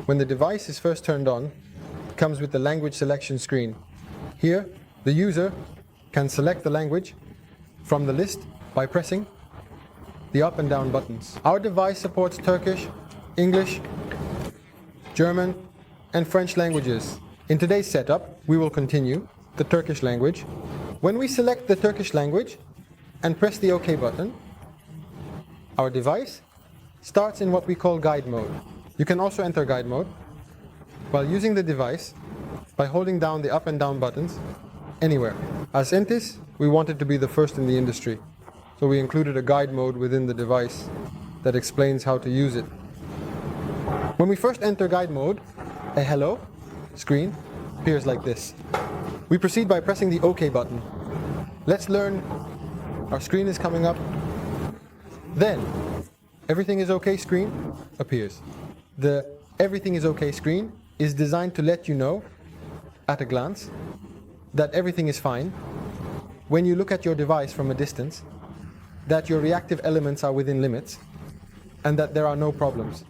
When the device is first turned on, it comes with the language selection screen. Here, the user can select the language from the list by pressing the up and down buttons. Our device supports Turkish, English, German, and French languages. In today's setup, we will continue the Turkish language. When we select the Turkish language and press the OK button, our device starts in what we call guide mode. You can also enter guide mode while using the device by holding down the up and down buttons anywhere. As Entes, we wanted to be the first in the industry, so we included a guide mode within the device that explains how to use it. When we first enter guide mode, a hello screen appears like this. We proceed by pressing the OK button. Let's learn. Our screen is coming up. Then, everything is OK screen appears. The everything is OK screen is designed to let you know at a glance that everything is fine when you look at your device from a distance, that your reactive elements are within limits, and that there are no problems.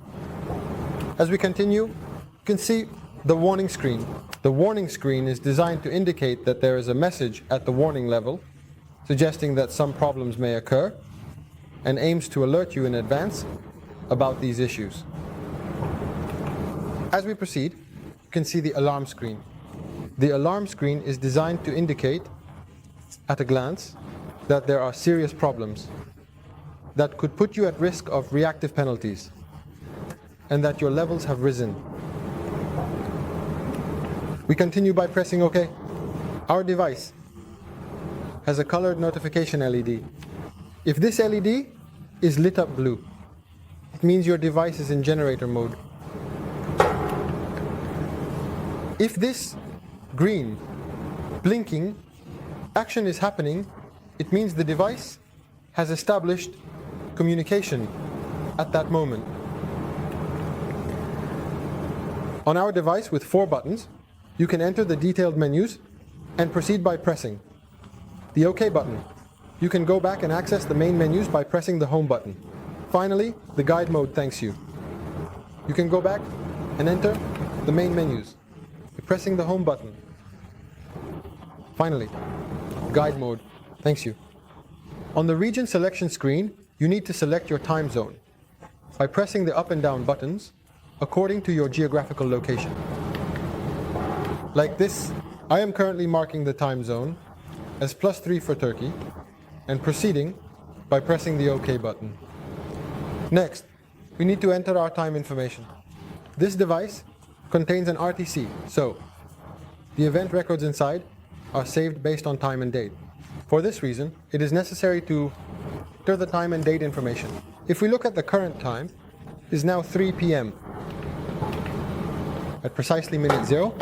As we continue, you can see the warning screen. The warning screen is designed to indicate that there is a message at the warning level, suggesting that some problems may occur, and aims to alert you in advance about these issues. As we proceed, you can see the alarm screen. The alarm screen is designed to indicate at a glance that there are serious problems that could put you at risk of reactive penalties and that your levels have risen. We continue by pressing OK. Our device has a colored notification LED. If this LED is lit up blue, it means your device is in generator mode. If this green, blinking, action is happening, it means the device has established communication at that moment. On our device with 4 buttons, you can enter the detailed menus and proceed by pressing the OK button. You can go back and access the main menus by pressing the Home button. Finally, the guide mode thanks you. You can go back and enter the main menus by pressing the Home button. Finally, guide mode thanks you. On the region selection screen, you need to select your time zone by pressing the up and down buttons according to your geographical location. Like this, I am currently marking the time zone as +3 for Turkey and proceeding by pressing the OK button. Next, we need to enter our time information. This device contains an RTC, so the event records inside are saved based on time and date. For this reason, it is necessary to enter the time and date information. If we look at the current time, it is now 3 p.m. At precisely minute 0,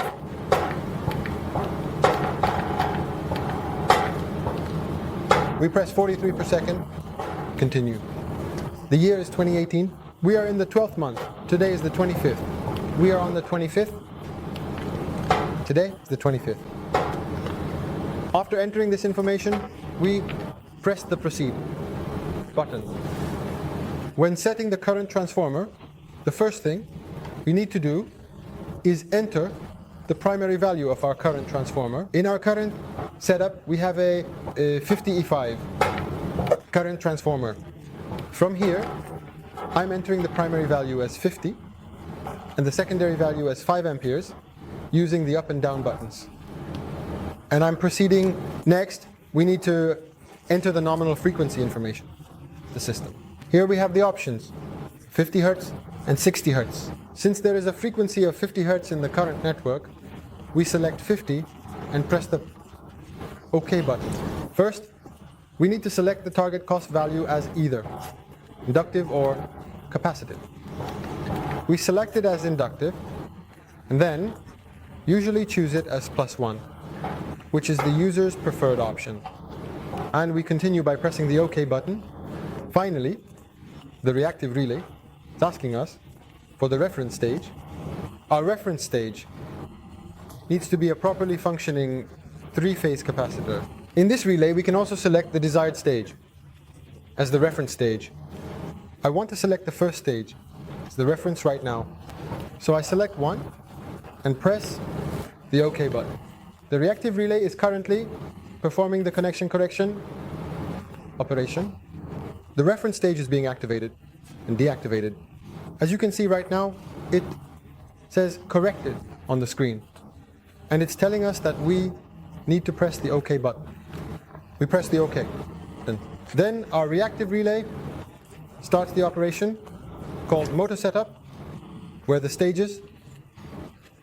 we press 43 per second, continue. The year is 2018. We are in the 12th month. Today is the 25th. We are on the 25th. Today is the 25th. After entering this information, we press the proceed button. When setting the current transformer, the first thing we need to do is enter the primary value of our current transformer. In our current setup, we have a 50E5 current transformer. From here, I'm entering the primary value as 50 and the secondary value as 5 amperes using the up and down buttons. And I'm proceeding. Next, we need to enter the nominal frequency information of the system. Here we have the options, 50 Hz and 60 Hz. Since there is a frequency of 50 Hz in the current network, we select 50 and press the OK button. First, we need to select the target cost value as either inductive or capacitive. We select it as inductive and then usually choose it as +1, which is the user's preferred option. And we continue by pressing the OK button. Finally, the reactive relay is asking us for the reference stage. Our reference stage needs to be a properly functioning 3-phase capacitor. In this relay, we can also select the desired stage as the reference stage. I want to select the first stage as the reference right now. So I select 1 and press the OK button. The reactive relay is currently performing the connection correction operation. The reference stage is being activated and deactivated. As you can see right now, it says corrected on the screen. And it's telling us that we need to press the OK button. We press the OK button. Then our reactive relay starts the operation called motor setup, where the stages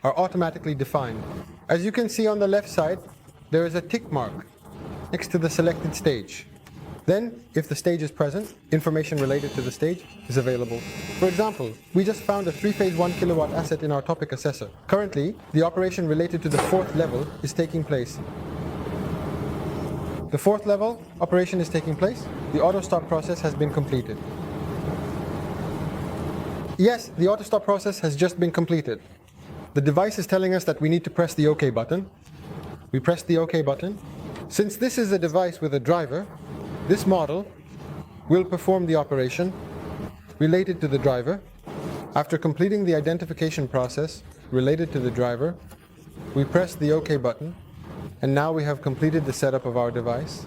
are automatically defined. As you can see on the left side, there is a tick mark next to the selected stage. Then, if the stage is present, information related to the stage is available. For example, we just found a 3-phase 1 kilowatt asset in our topic assessor. Currently, the operation related to the 4th level is taking place. The 4th level operation is taking place. The auto stop process has been completed. Yes, the auto stop process has just been completed. The device is telling us that we need to press the OK button. We press the OK button. Since this is a device with a driver, this model will perform the operation related to the driver. After completing the identification process related to the driver, we press the OK button, and now we have completed the setup of our device.